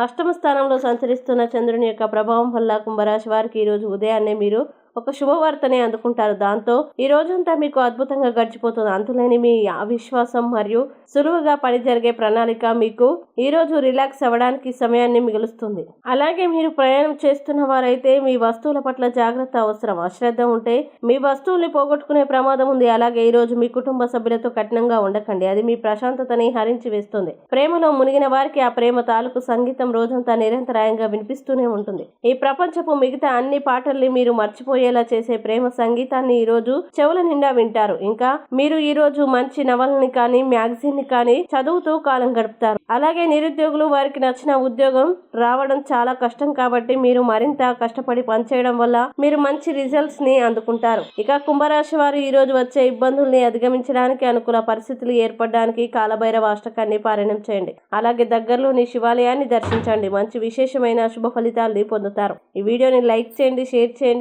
అష్టమ స్థానంలో సంచరిస్తున్న చంద్రుని యొక్క ప్రభావం వల్ల కుంభరాశి వారికి ఈ రోజు ఉదయాన్నే మీరు ఒక శుభవార్తని అందుకుంటారు. దాంతో ఈ రోజంతా మీకు అద్భుతంగా గడిచిపోతుంది. అంతులేని మీ అవిశ్వాసం మరియు సులువుగా పని జరిగే ప్రణాళిక మీకు ఈ రోజు రిలాక్స్ అవ్వడానికి సమయాన్ని మిగులుస్తుంది. అలాగే మీరు ప్రయాణం చేస్తున్న వారైతే మీ వస్తువుల పట్ల జాగ్రత్త అవసరం. అశ్రద్ధ ఉంటే మీ వస్తువుల్ని పోగొట్టుకునే ప్రమాదం ఉంది. అలాగే ఈ రోజు మీ కుటుంబ సభ్యులతో కఠినంగా ఉండకండి, అది మీ ప్రశాంతతని హరించి వేస్తుంది. ప్రేమలో మునిగిన వారికి ఆ ప్రేమ తాలూకు సంగీతం రోజంతా నిరంతరాయంగా వినిపిస్తూనే ఉంటుంది. ఈ ప్రపంచపు మిగతా అన్ని పాటల్ని మీరు మర్చిపోయేలా చేసే ప్రేమ సంగీతాన్ని ఈ రోజు చెవుల నిండా వింటారు. ఇంకా మీరు ఈ రోజు మంచి నవలని కానీ మ్యాగజైన్ ని కానీ చదువుతూ కాలం గడుపుతారు. అలాగే నిరుద్యోగులు వారికి నచ్చిన ఉద్యోగం రావడం చాలా కష్టం కాబట్టి మీరు మరింత కష్టపడి పనిచేయడం వల్ల మీరు మంచి రిజల్ట్స్ ని అందుకుంటారు. ఇక కుంభరాశి వారు ఈ రోజు వచ్చే ఇబ్బందుల్ని అధిగమించడానికి అనుకూల పరిస్థితులు ఏర్పడడానికి కాలభైరవ అష్టకాన్ని పారాయణం చేయండి. అలాగే దగ్గరలోని శివాలయాన్ని దర్శించండి. మంచి విశేషమైన శుభ ఫలితాల్ని పొందుతారు. ఈ వీడియోని లైక్ చేయండి, షేర్ చేయండి.